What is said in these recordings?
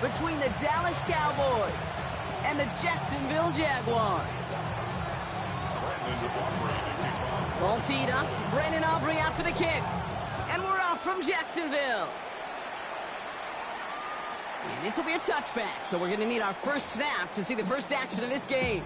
between the Dallas Cowboys and the Jacksonville Jaguars. Ball teed up. Brandon Aubrey out for the kick. And we're off from Jacksonville. And this will be a touchback, so we're going to need our first snap to see the first action of this game.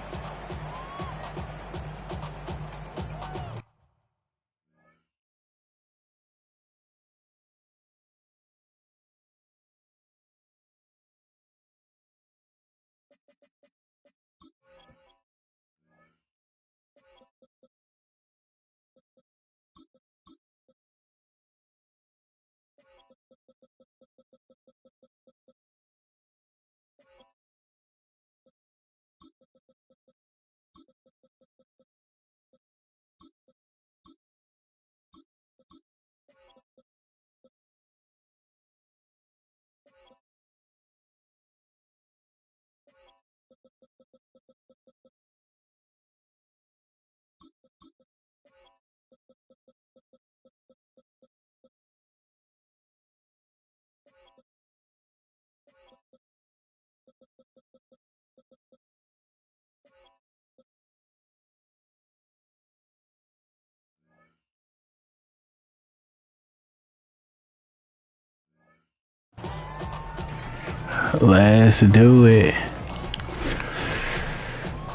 Let's do it.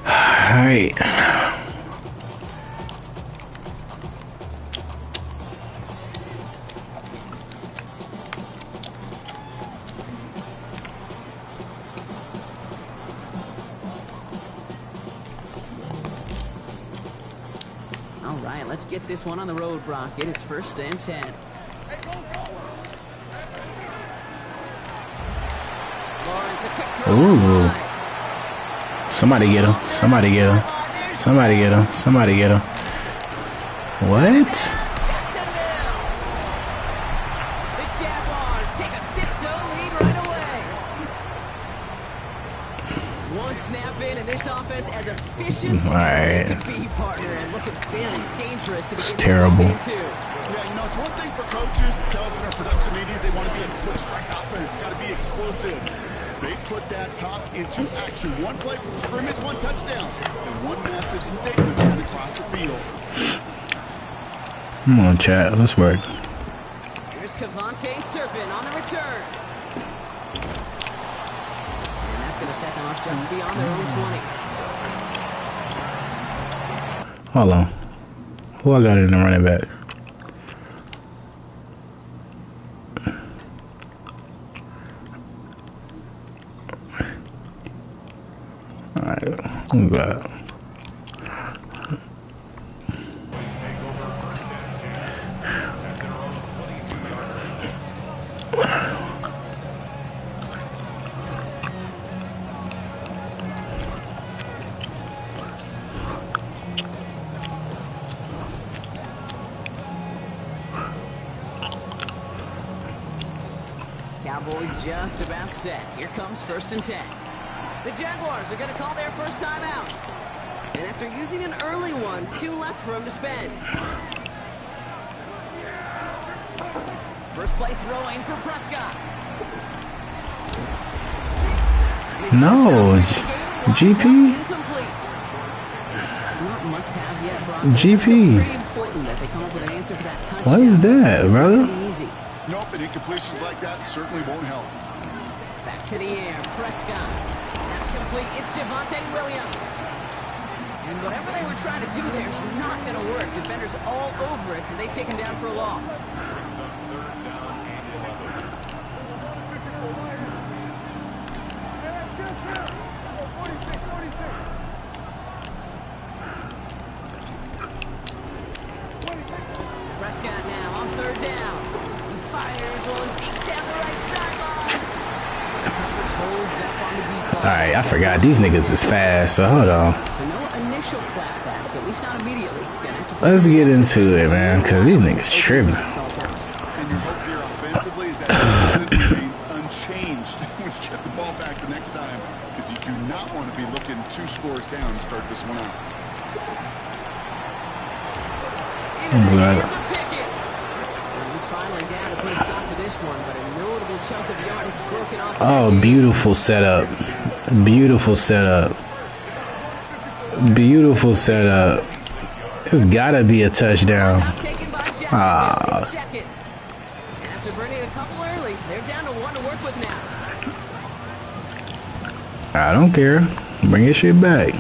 Alright. Alright, let's get this one on the road, Brock. It is 1st and 10. Ooh. Somebody get him. Somebody get him. Somebody get him. Somebody get him. What? The Jaguars take a 6-0 lead right away. One snap in, and this offense as efficient as they can be, partner, and looking very dangerous to begin terrible. Game 2. Yeah, you know, it's one thing for coaches to tell us in our production meetings they want to be a quick strike offense. It's got to be explosive. They put that talk into action. One play from scrimmage, one touchdown, and one massive statement sent across the field. Come on, chat. Let's work. Here's Cavante Turpin on the return. And that's going to set them up just beyond their own 20. Hold on. Who I got in the running back? Alright, who got? Cowboys just about set. Here comes 1st and 10. The Jaguars are going to call their first time out. And after using an early one, 2 left for him to spend. First play throwing for Prescott. No, GP. GP. What is that, brother? Nope, and incompletions like that certainly won't help. Back to the air, Prescott. That's complete. It's Javonte Williams. And whatever they were trying to do there is not going to work. Defenders all over it as they take him down for a loss. Prescott now on 3rd down. He fires one deep down the right sideline. Coverage holds up on the deep ball. Alright, I forgot. These niggas is fast, so hold on. So no initial clapback, at least not immediately. Let's get into it, man, because these niggas tripping. And your hope here offensively is that the remains unchanged when you get the ball back the next time, because you do not want to be looking 2 scores down to start this one out. finally down to put a stop to this one, but a notable chunk of yardage broken off. Oh, beautiful setup. Beautiful setup. Beautiful setup. It's gotta be a touchdown. Ah. After burning a couple early, they're down to one to work with now. I don't care. Bring your shit back.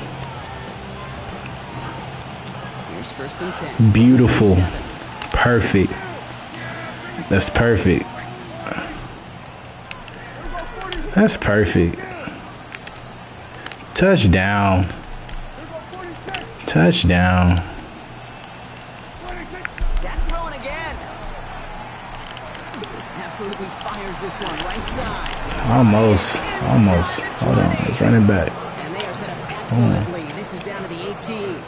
Here's 1st and 10. Beautiful. Perfect. That's perfect. That's perfect. Touchdown. Touchdown. That throwing again. Absolutely fires this one right side. Almost. Hold on. Let's run it back. And they are set up excellently. This is down to the 18.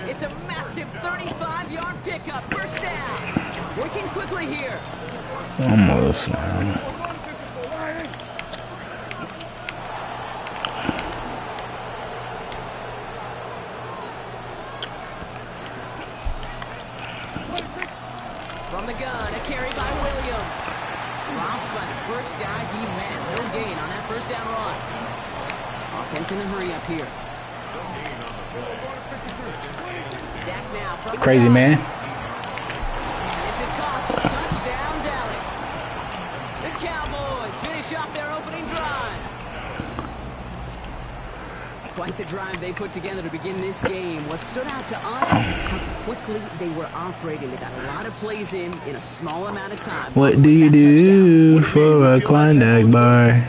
It's a massive 35-yard pickup. First down. Working quickly here. Almost, man. From the gun, a carry by Williams. Dropped by the first guy he met. No gain on that first down run. Offense in a hurry up here. Dak now from the Crazy gun. man. And this is caught. Touchdown, Dallas. The Cowboys finish off their opening drive. Quite the drive they put together to begin this game. What stood out to us, how quickly they were operating. They got a lot of plays in a small amount of time. What do you do for a Klondike bar?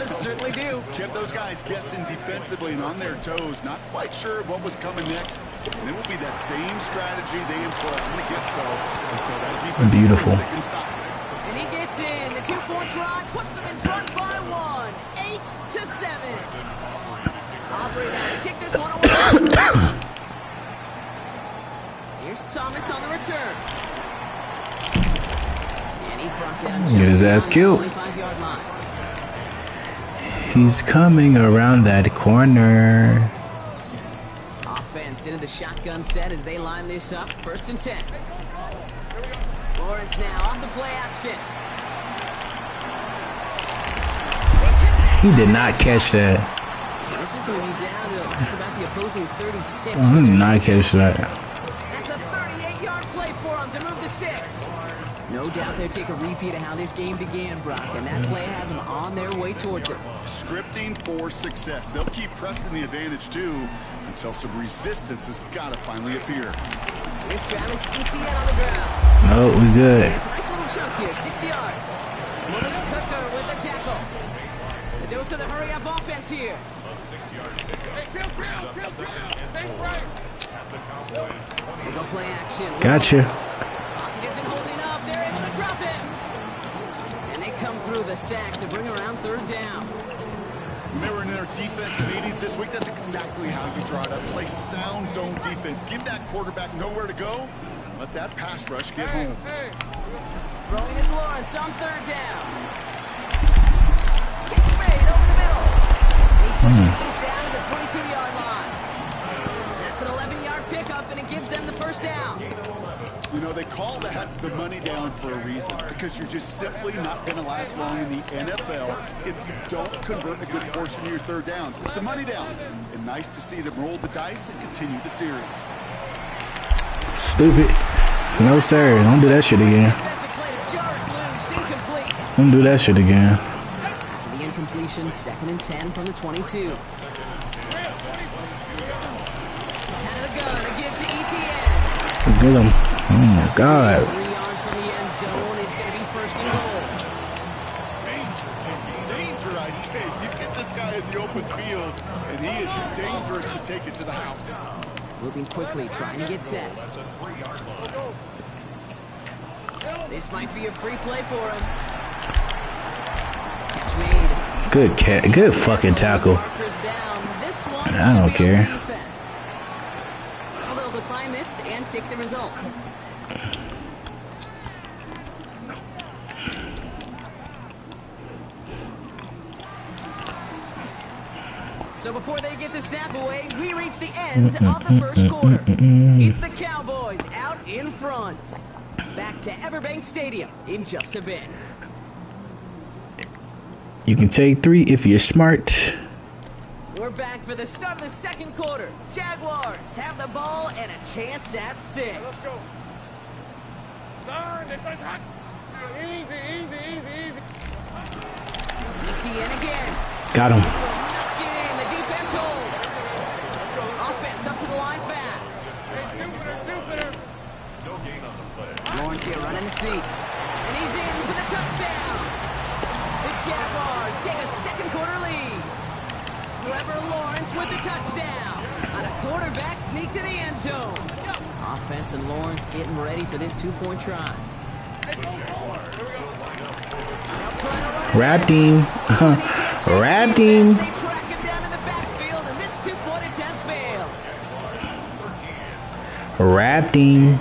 Certainly do. Kept those guys guessing defensively and on their toes, not quite sure what was coming next. And it will be that same strategy they employ. I'm going to guess so until that defense Beautiful. can stop it. And he gets in. The 2-point try puts them in front by 1. 8-7. Aubrey now to kick this one away. Here's Thomas on the return. And he's brought down. Get his ass killed. 25-yard line. He's coming around that corner. Offense into the shotgun set as they line this up. 1st and 10. Lawrence now off the play action. He did not catch that. This is going to be down to about the opposing 36. He did not catch that. That's a 38-yard play for them to move the sticks. No doubt they'll take a repeat of how this game began, Brock, and that play has them on their way towards it. Scripting for success. They'll keep pressing the advantage, too, until some resistance has got to finally appear. Here's Travis Etienne on the ground. No, we good. It's a nice little chunk here, 6 yards. Malik Hooker with the tackle. The dose of the hurry-up offense here. They go play action. Gotcha. Pocket isn't holding up. They're able to drop it. And they come through the sack to bring around 3rd down. Remember in their defensive meetings this week, that's exactly how you draw it up. Play sound zone defense. Give that quarterback nowhere to go. Let that pass rush get home. Throwing is Lawrence on 3rd down. Catch made over the middle. He pushes this down to the 22-yard line. That's an 11-yard pickup, and it gives them the 1st down. You know, they call that the money down for a reason, because you're just simply not going to last long in the NFL if you don't convert a good portion of your 3rd downs. It's a money down, and nice to see them roll the dice and continue the series. Stupid. No, sir. Don't do that shit again. Defensive play to Jarrett Luce, incomplete. Don't do that shit again. After the incompletion, 2nd and 10 from the 22. Out of the gun, a give to Etienne. Get him. Oh my God. 3 yards from the end zone. It's going to be 1st and goal. Danger, I say. You get this guy in the open field, and he is dangerous to take it to the house. Moving quickly, trying to get set. This might be a free play for him. Catch made. Good cat. Good fucking tackle. Markers down. This one I don't should be on the care. defense. So they'll decline this and take the result. So before they get the snap away, we reach the end of the 1st quarter. It's the Cowboys out in front. back to Everbank Stadium in just a bit. You can take 3 if you're smart. We're back for the start of the second quarter. Jaguars have the ball and a chance at 6. Let's go. Easy. ETN again. Got him. Knock it in. The defense holds. Offense up to the line fast. Jupiter. No gain on the play. Lawrence here running the sneak. And he's in for the touchdown. The Jaguars take a second quarter lead. Trevor Lawrence with the touchdown. On a quarterback sneak to the end zone. Offense and Lawrence getting ready for this 2-point try. Wrapped him. Wrapped him. They track him down in the backfield, and this 2-point attempt fails. Wrapped him.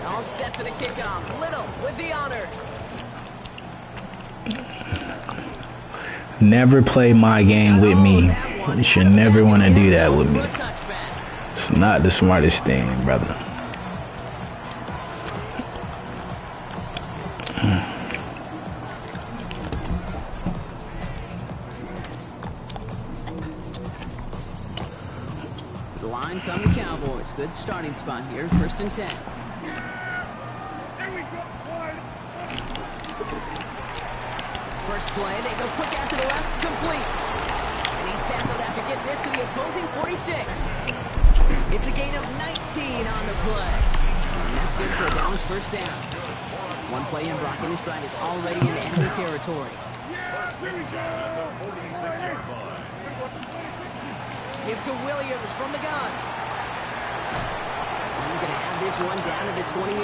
All set for the kickoff. Little with the honors. Never play my game with me. You should never want to do that with me. It's not the smartest thing, brother. The line come the Cowboys. Good starting spot here. 1st and 10. First play, they go quick out to the left, complete. And he's tackled after getting this to the opposing 46. It's a gain of 19 on the play. And that's good for a Dallas first down. One play in, Brock in his stride is already in enemy territory. Give to Williams from the gun. And he's going to have this one down to the 28.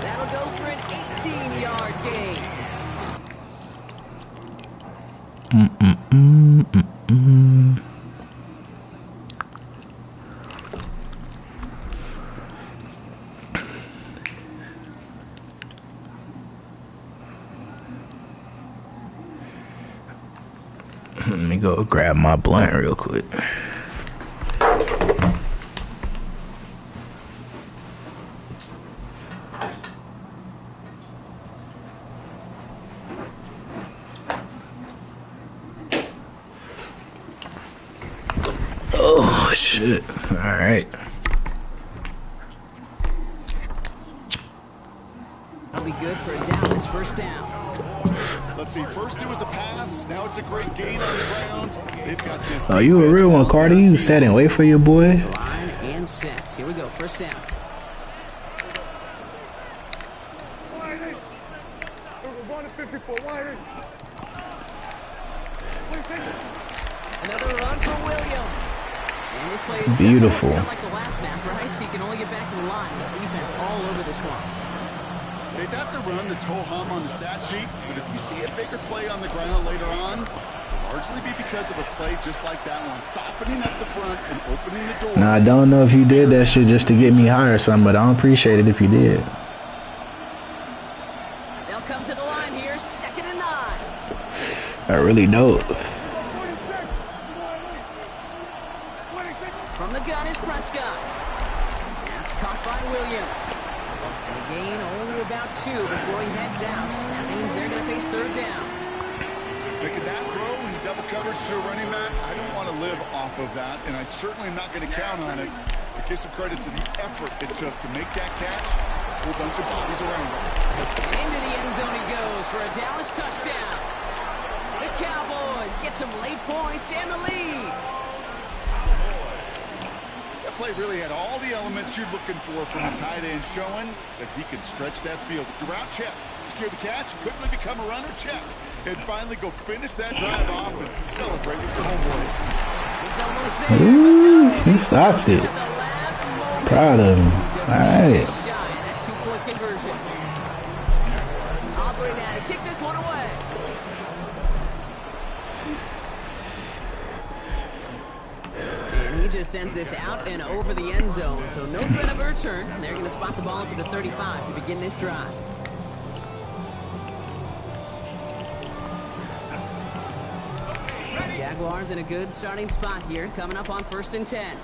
That'll go for an 18-yard gain. Let me go grab my blunt real quick. Oh shit. All right. That'll be good for a Dallas first down. Let's see, first it was a pass, now it's a great gain on the ground. They've got this. Oh, you a real one, Cardi. You sat and wait for your boy. Line and set. Here we go, first down. Another run for Williams. And this play Beautiful. like the last snap, right? So you can only get back to the line. The defense all over this one. Hey, that's a run that's ho-hum on the stat sheet, but if you see a bigger play on the ground later on, it'll largely be because of a play just like that one, softening up the front and opening the door. Now, I don't know if you did that shit just to get me high or something, but I don't appreciate it if you did. They'll come to the line here, 2nd and 9. I really don't. From the gun is Prescott. That's caught by Williams. And a gain only about 2 before he heads out. That means they're going to face 3rd down. Making that throw in double coverage to a running back, I don't want to live off of that, and I certainly am not going to count on it. To give some credit to the effort it took to make that catch. A whole bunch of bodies around him. Into the end zone he goes for a Dallas touchdown. The Cowboys get some late points and the lead. That play really had all the elements you're looking for from a tight end, showing that he can stretch that field. Throughout, check. Secure the catch, quickly become a runner, check. And finally go finish that drive off and celebrate with the homeboys. He's almost there. Ooh, he stopped it. Proud of him. All right. Shy in that 2-point conversion. Aubrey now to kick this one away. And he just sends this out and over the end zone. So no threat of a return. They're going to spot the ball up at the 35 to begin this drive. Jaguars in a good starting spot here, coming up on 1st and 10.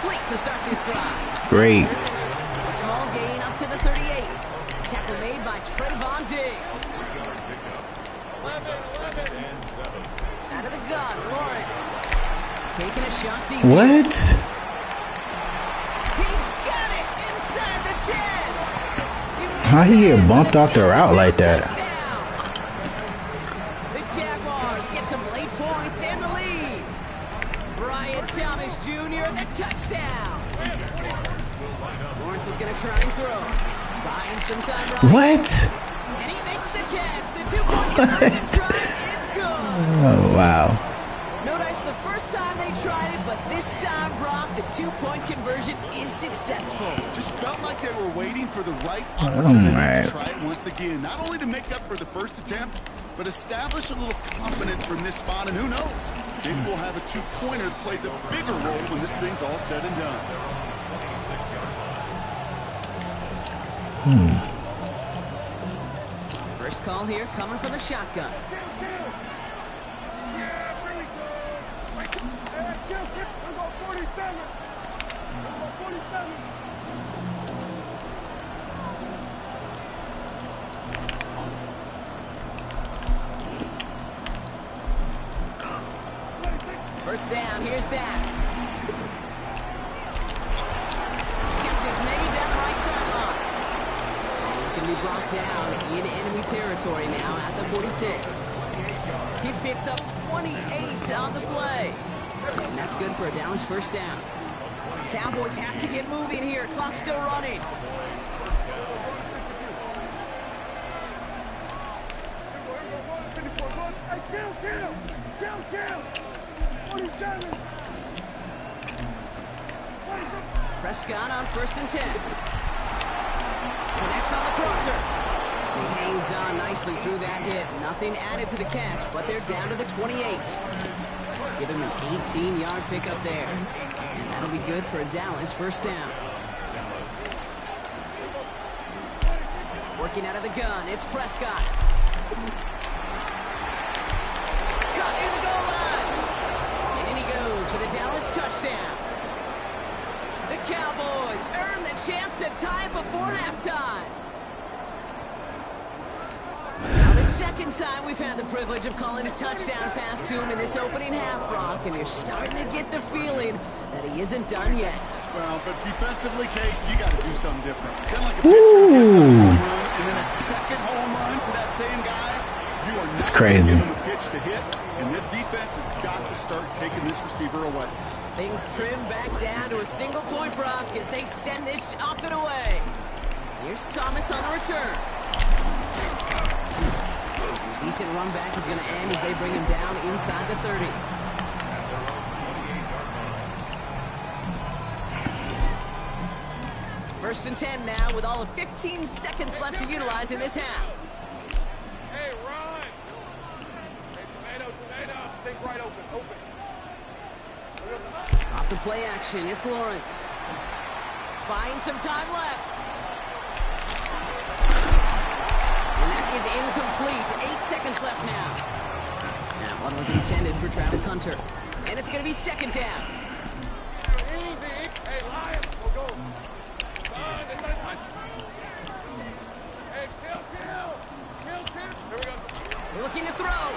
complete to start this drive. Great. It's a small gain up to the 38. Tackle made by Trayvon Diggs. 11 and 7. Out of the gun, Lawrence. Taking a shot deep. What? He's got it inside the 10. How he get bumped off the route like that? The Jaguars get some late points and the lead. Brian Thomas Jr. the touchdown. Lawrence is going to try and throw. Buying some time right. What? And he makes the catch. The 2-point conversion try is good. Oh, wow. Notice the first time they tried it, but this time, Brock, the 2-point conversion is successful. Just felt like they were waiting for the right Oh, opportunity my. to try it once again. Not only to make up for the first attempt, but establish a little confidence from this spot. And who knows? Maybe we'll have a 2-pointer that plays a bigger role when this thing's all said and done. First call here coming from the shotgun. First down, here's Dak. Catch is made down the right sideline. And he's going to be brought down in enemy territory now at the 46. He picks up 28 on the play. And that's good for a Dallas first down. Cowboys have to get moving here. Clock's still running. Prescott on 1st and 10. Connects on the crosser. He hangs on nicely through that hit. Nothing added to the catch, but they're down to the 28. Give him an 18-yard pickup there. And that'll be good for a Dallas first down. Working out of the gun, it's Prescott. Caught near the goal line. And in he goes for the Dallas touchdown. The Cowboys earn the chance to tie it before halftime. Now the second time we've had the privilege of calling a touchdown pass to him in this opening half, Brock, and you're starting to get the feeling that he isn't done yet. Well, but defensively, Kate, you got to do something different. It's kind of like a pitcher gets a home run and then a second home run to that same guy. You are not crazy. giving him a pitch to hit, and this defense has got to start taking this receiver away. Things trim back down to a single point, Brock, as they send this off and away. Here's Thomas on the return. A decent run back is going to end as they bring him down inside the 30. First and 10 now with all of 15 seconds left to utilize in this half. Hey, run! Hey, tomato, take right open. Off the play action, it's Lawrence. Buying some time left. And that is incomplete. 8 seconds left now. That one was intended for Travis Hunter. And it's going to be second down. Easy. Hey, Lion, go. Hey, kill. Here we go. Looking to throw.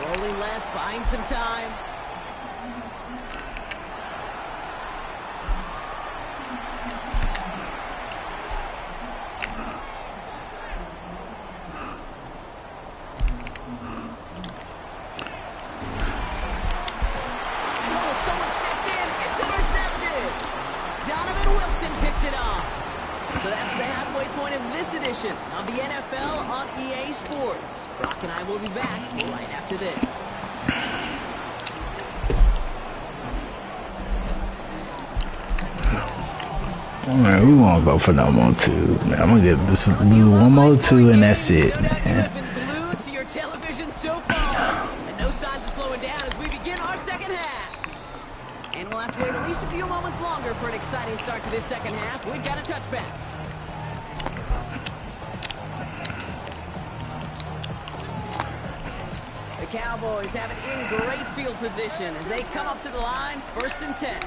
Rolling left, buying some time. So that's the halfway point of this edition of the NFL on EA Sports. Brock and I will be back right after this. Alright, we won't go for no more twos, man. I'm gonna get this do one more two and that's it, man. Glued to your television so far, and no signs of slowing down as we begin our second half. And we'll have to wait at least a few moments longer for an exciting start to this second half. We've got a touchback. The Cowboys have it in great field position as they come up to the line, 1st and 10.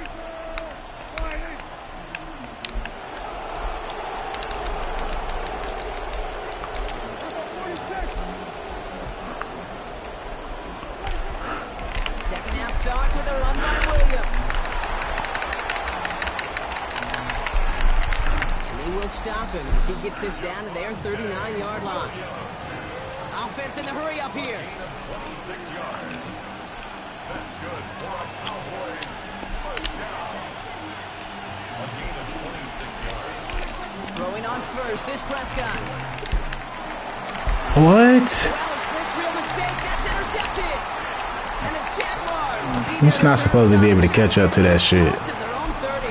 Second half starts with a run by Williams. And they will stop him as he gets this down to their 39-yard line. Offense in the hurry up here. 26 yards. That's good for our Cowboys. First down. A gain of 26 yards. Throwing on first is Prescott. What? Well, his first real mistake, that's intercepted. And the Jaguars. He's not supposed to be able to catch up to that shit. Their own 30.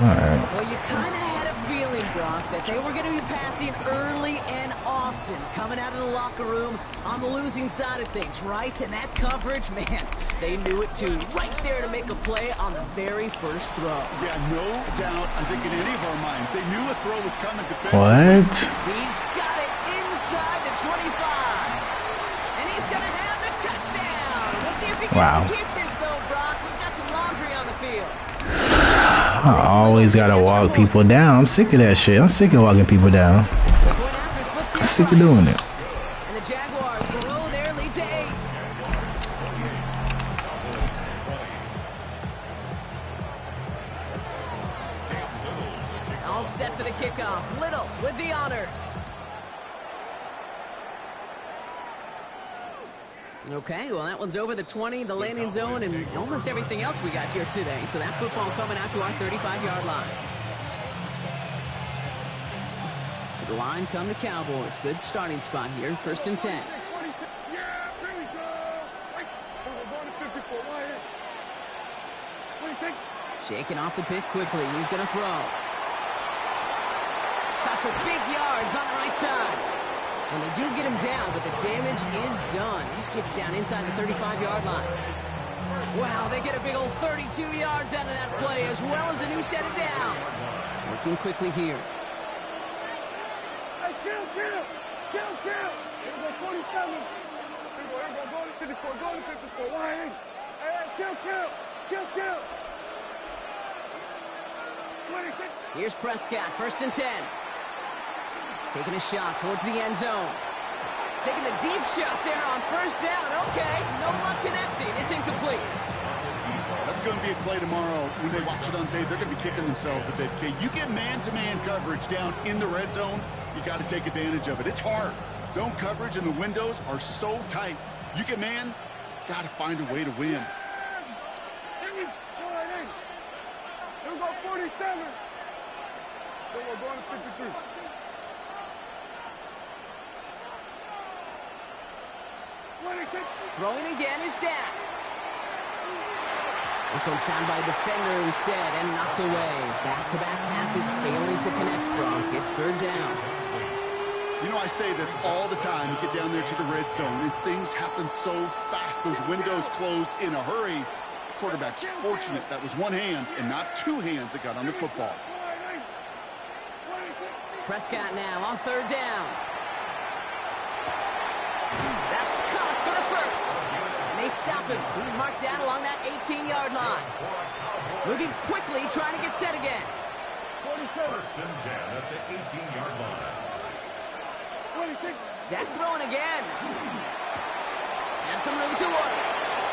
Alright. Well, you kind of had a feeling, Brock, that they were going to be passing early and often, coming out of the locker room on the losing side of things, right? And that coverage, man, they knew it too. Right there to make a play on the very first throw. Yeah, no doubt. I think in any of our minds, they knew a throw was coming defensively. What? He's got it inside the 25. And he's going to have the touchdown. We'll see if he gets to keep this, though, Brock. We've got some laundry on the field. I always gotta walk people down. I'm sick of that shit. I'm sick of walking people down. I'm sick of doing it. And the Jaguars below their lead to 8. All set for the kickoff. Little with the honors. Okay, well, that one's over the 20, the landing zone, and almost everything else we got here today. So that football coming out to our 35-yard line. To the line come the Cowboys. Good starting spot here, 1st and 10. Shaking off the pick quickly. He's going to throw. Got for big yards on the right side. And they do get him down, but the damage is done. He just gets down inside the 35-yard line. Wow, they get a big old 32 yards out of that play, as well as a new set of downs. Working quickly here. Hey, kill! Here we go, 47. Here we go, go to 54, go to 54. Hey, kill! 26. Here's Prescott, 1st and 10. Taking a shot towards the end zone. Taking the deep shot there on 1st down. Okay, no luck connecting. It's incomplete. That's going to be a play tomorrow. When they watch it on tape, they're going to be kicking themselves a bit, Kate. You get man-to-man coverage down in the red zone, you got to take advantage of it. It's hard. Zone coverage and the windows are so tight. You get man, got to find a way to win. Here we go, 47. Here we go, going to 53. Throwing again is Dak. This one found by a defender instead and knocked away. Back-to-back passes failing to connect, Brock. It's 3rd down. You know, I say this all the time. You get down there to the red zone, and things happen so fast. Those windows close in a hurry. Quarterback's fortunate that was one hand and not two hands that got on the football. Prescott now on 3rd down. That's caught for the first. And they stop him. He's marked down along that 18-yard line. Moving quickly, trying to get set again. 1st and 10 at the 18-yard line. Dak throwing again. Has some room to work.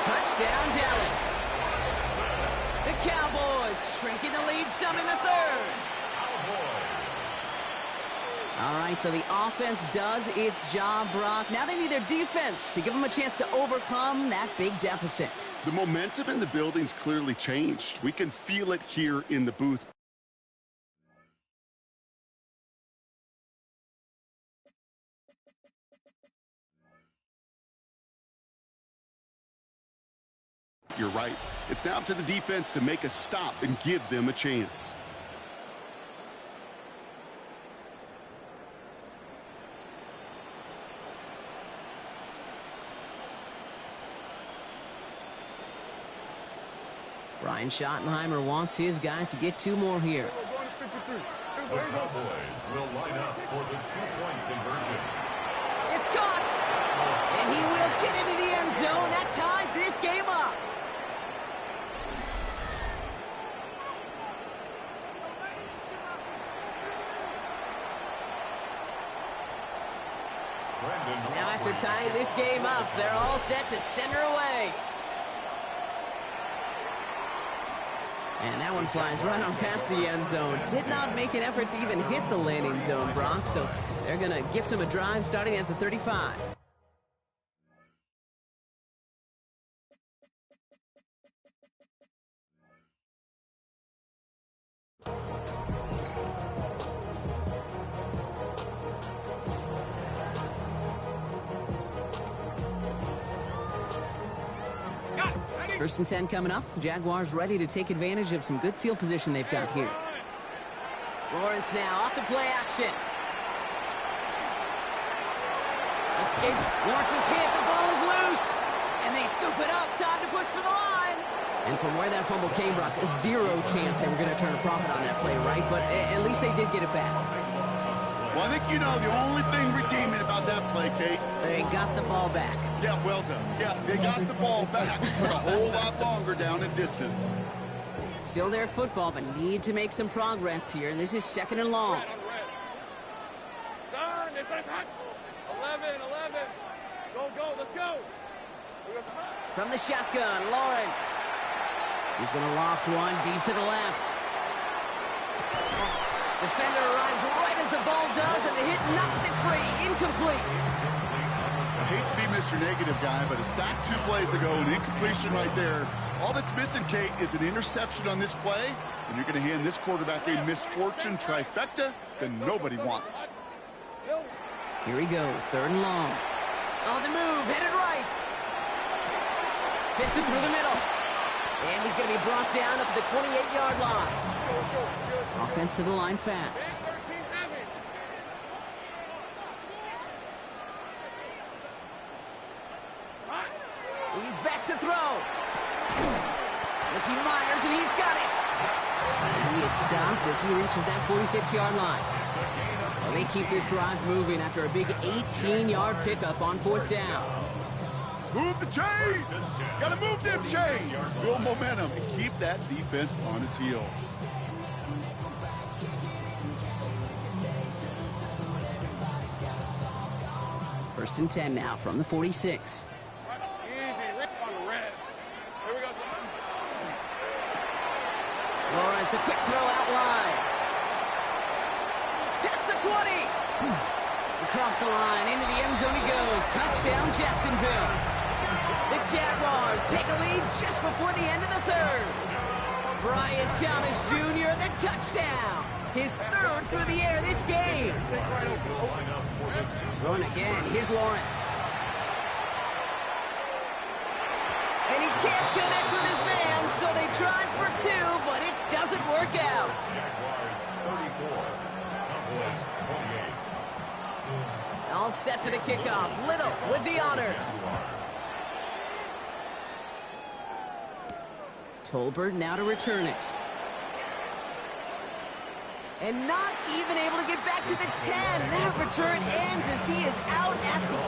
Touchdown, Dallas. The Cowboys shrinking the lead some in the 3rd. All right, so the offense does its job, Brock. Now they need their defense to give them a chance to overcome that big deficit. The momentum in the building's clearly changed. We can feel it here in the booth. You're right. It's now up to the defense to make a stop and give them a chance. Brian Schottenheimer wants his guys to get 2 more here. The Cowboys will line up for the 2-point conversion. It's caught. And he will get into the end zone. That ties this game up. Now after tying this game up, they're all set to send her away. And that one flies right on past the end zone. Did not make an effort to even hit the landing zone, Brock, so they're going to gift him a drive starting at the 35. First and 10 coming up. Jaguars ready to take advantage of some good field position they've got here. Lawrence now off the play action. Escapes. Lawrence is hit. The ball is loose. And they scoop it up. Time to push for the line. And from where that fumble came, Brock, zero chance they were going to turn a profit on that play, right? But at least they did get it back. Well, I think you know the only thing redeeming about that play, Kate. They got the ball back. Yeah, well done. Yeah, they got the ball back, but a whole lot longer down in distance. Still their football, but need to make some progress here. And this is second and long. Turn, it's hot. 11. Go, let's go. From the shotgun, Lawrence. He's going to loft one deep to the left. Defender arrives right as the ball does, and the hit knocks it free. Incomplete. I hate to be Mr. Negative guy, but a sack 2 plays ago, an incompletion right there. All that's missing, Kate, is an interception on this play, and you're going to hand this quarterback a misfortune trifecta that nobody wants. Here he goes, third and long. On the move, headed right. Fits it through the middle. And he's going to be brought down up at the 28-yard line. Offense to the line fast. He's back to throw. Ricky Myers, and he's got it. And he is stopped as he reaches that 46-yard line. So they keep this drive moving after a big 18-yard pickup on fourth down. Move the chains! Gotta move them chains! Build momentum and keep that defense on its heels. First and 10 now from the 46. Lawrence, a quick throw out wide. Past the 20. Across the line, into the end zone he goes. Touchdown, Jacksonville. The Jaguars take a lead just before the end of the third. Brian Thomas Jr., the touchdown. His third through the air this game. Run again. Here's Lawrence. And he can't connect with his man, so they tried for 2, but it doesn't work out. All set for the kickoff. Little with the honors. Tolbert now to return it. And not even able to get back to the 10. That return ends as he is out at the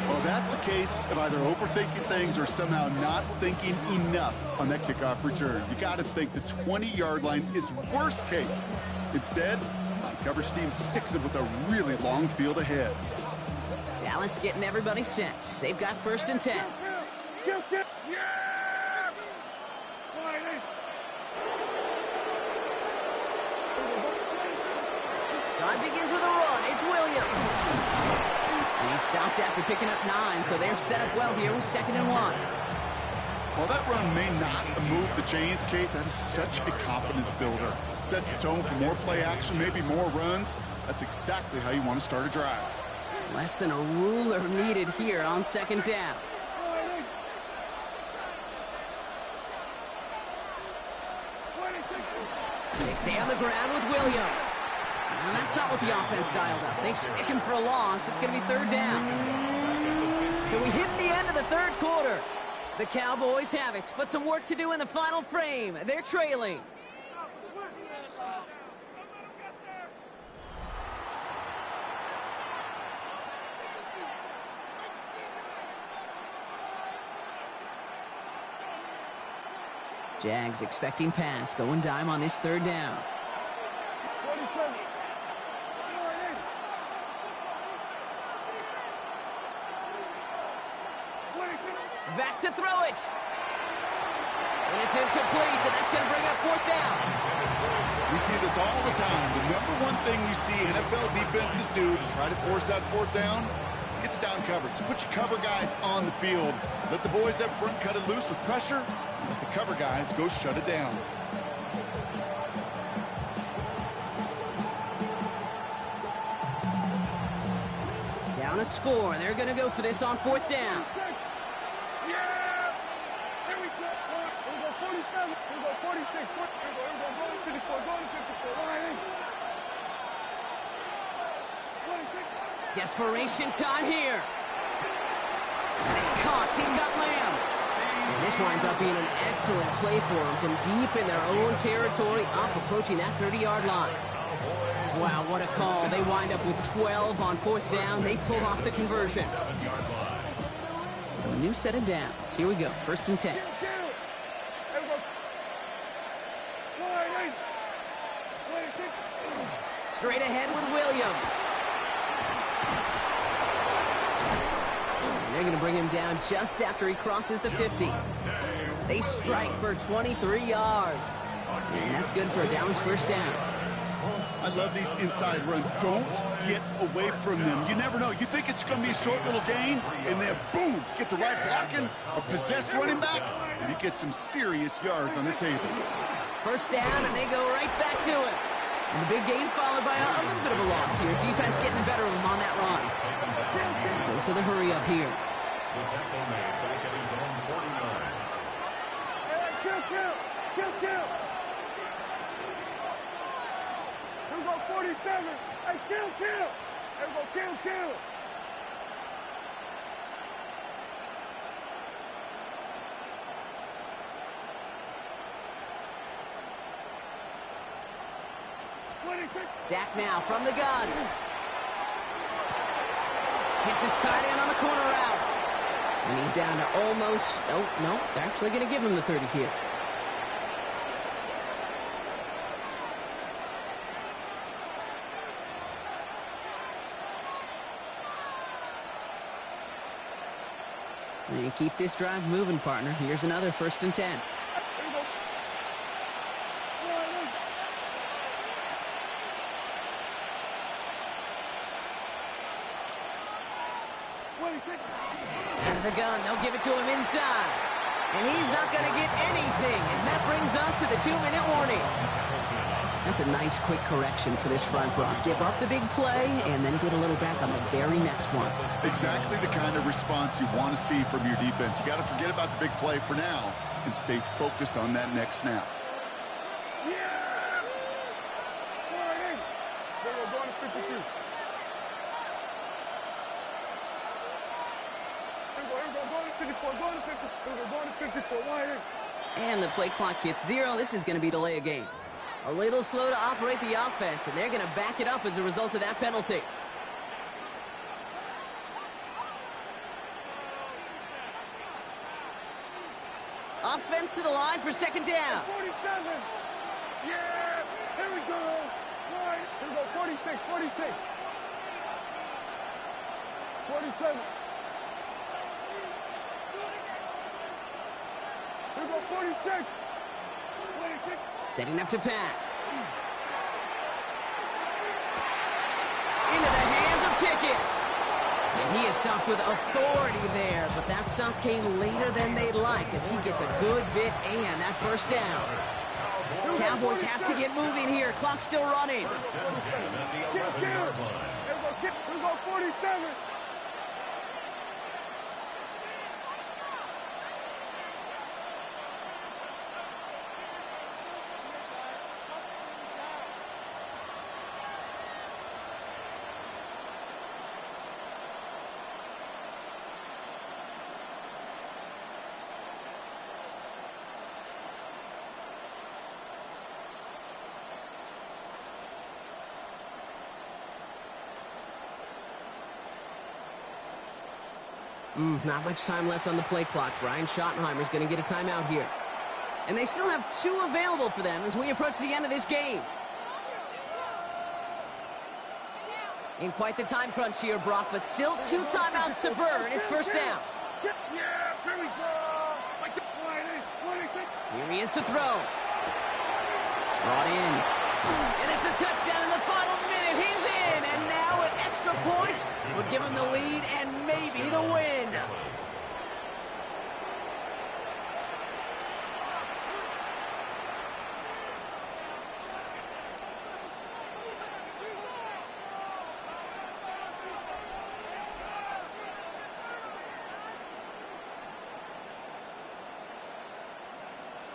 8. Well, that's the case of either overthinking things or somehow not thinking enough on that kickoff return. You got to think the 20-yard line is worst case. Instead, my coverage team sticks it with a really long field ahead. Dallas getting everybody set. They've got first and 10. Drive begins with a run. It's Williams. And he stopped after picking up 9, so they're set up well here with second and 1. While that run may not move the chains, Kate, that is such a confidence builder. Sets the tone for more play action, maybe more runs. That's exactly how you want to start a drive. Less than a ruler needed here on second down. They stay on the ground with Williams. And that's not what the offense dialed up. They stick him for a loss. It's going to be third down. So we hit the end of the third quarter. The Cowboys have it, but some work to do in the final frame. They're trailing. Jags expecting pass, going dime on this third down. 47. Back to throw it. And it's incomplete, and that's going to bring up fourth down. We see this all the time. The number one thing you see NFL defenses do to try to force that fourth down, gets down coverage. Put your cover guys on the field. Let the boys up front cut it loose with pressure, and let the cover guys go shut it down. Down a score. They're going to go for this on fourth down. Yeah! Here we go. Here we go, 47. Here we go, 46. Here we go, go to 54. Go to 54. Line in. 26. Desperation time here. Nice caught. He's got Lamb. And this winds up being an excellent play for him from deep in their own territory, up approaching that 30-yard line. Wow, what a call. They wind up with 12 on fourth down. They pull off the conversion. So a new set of downs. Here we go. First and 10. Here we go. Line in. 26. Straight ahead with Williams. And they're going to bring him down just after he crosses the 50. They strike for 23 yards. And that's good for a Dallas first down. I love these inside runs. Don't get away from them. You never know. You think it's going to be a short little gain, and then boom, get the right blocking, a possessed running back, and you get some serious yards on the table. First down, and they go right back to it. And the big gain followed by a little bit of a loss here. Defense getting the better of them on that run. Dose of the hurry up here. The tackle made back at his own 49. Hey, kill. Here we go, 47. Hey, kill. Here we go, kill. Dak now from the gun. Hits his tight end on the corner route. And he's down to almost, no, they're actually going to give him the 30 here. And keep this drive moving, partner. Here's another first and 10. Out of the gun, they'll give it to him inside. And he's not going to get anything as that brings us to the 2-minute warning. That's a nice quick correction for this front row. Give up the big play and then get a little back on the very next one. Exactly the kind of response you want to see from your defense. You got to forget about the big play for now and stay focused on that next snap. Yeah! Line in. They're going to 52. Going to 54. Line in. And the play clock hits 0. This is going to be delay a game. A little slow to operate the offense, and they're going to back it up as a result of that penalty. Offense to the line for second down. 47. Yeah! Here we go. Line. Here we go. 46. 47. Here we go. 46. 26. Setting up to pass. Into the hands of Pickett. And he is stopped with authority there, but that stop came later than they'd like as he gets a good bit and that first down. Cowboys have to get moving here. Clock's still running. First and 10 at the 11-yard line. Here we go. 47. Not much time left on the play clock. Brian Schottenheimer's going to get a timeout here. And they still have 2 available for them as we approach the end of this game. In quite the time crunch here, Brock, but still 2 timeouts to burn. It's first down. Yeah, here we go. Here he is to throw. Brought in. And it's a touchdown in the final minute. He's in. And now an extra point would give him the lead and maybe the win.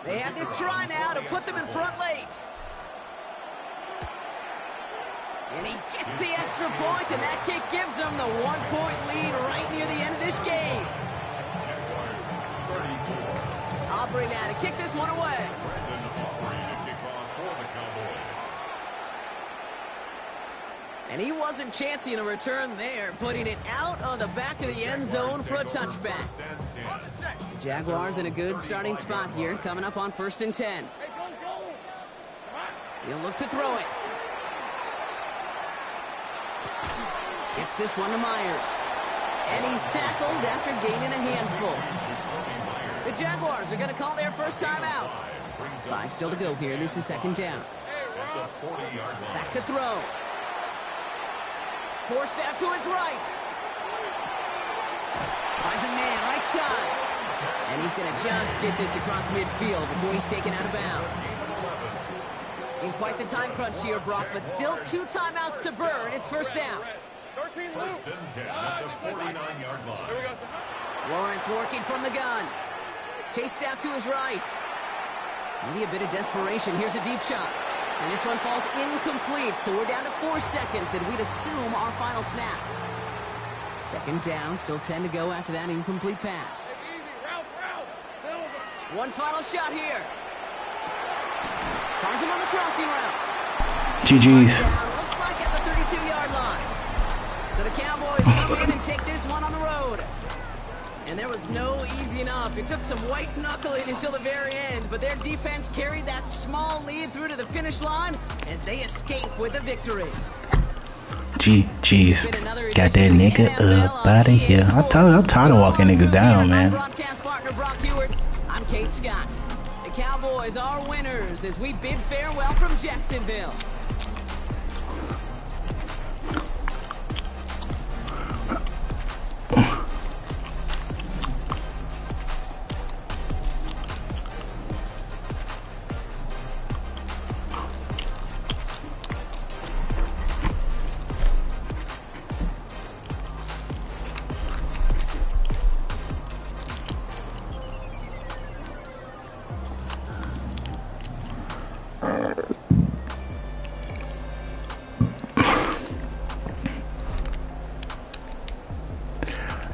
They have this try now to put them in front late. And he gets the extra point, and that kick gives them the 1-point lead right near the end of this game. Aubrey now to kick this one away. And he wasn't chancing a return there, putting it out on the back of the end zone for a touchback. The Jaguars in a good starting spot here, coming up on 1st and 10. He'll look to throw it. Gets this one to Myers. And he's tackled after gaining a handful. The Jaguars are going to call their first timeout. 5 still to go here. This is 2nd down. Back to throw. Forced out to his right. Finds a man right side. And he's going to just get this across midfield before he's taken out of bounds. In quite the time crunch here, Brock, but still 2 timeouts to burn. It's first down. 1st and 10 at the 49-yard line. Lawrence working from the gun. Chased out to his right. Maybe a bit of desperation. Here's a deep shot. And this one falls incomplete, so we're down to 4 seconds, and we'd assume our final snap. 2nd down, still 10 to go after that incomplete pass. One final shot here. Finds him on the crossing route. GG's. Looks like at the 32-yard line. So the Cowboys come in and take this one on the road. And there was no easing up. It took some white knuckling until the very end, but their defense carried that small lead through to the finish line as they escape with a victory. GG's. Got that nigga up out of here. I'm tired of walking niggas down, man. Broadcast partner Brock Hewitt. I'm Kate Scott. The Cowboys are winners as we bid farewell from Jacksonville.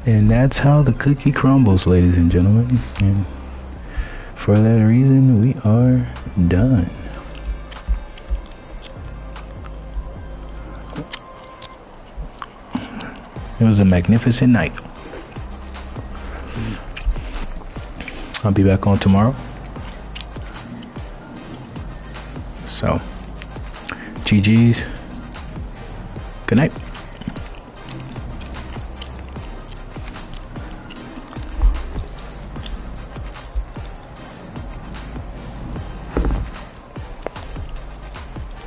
And that's how the cookie crumbles, ladies and gentlemen. And for that reason, we are done. It was a magnificent night. I'll be back on tomorrow. So, GG's. Good night.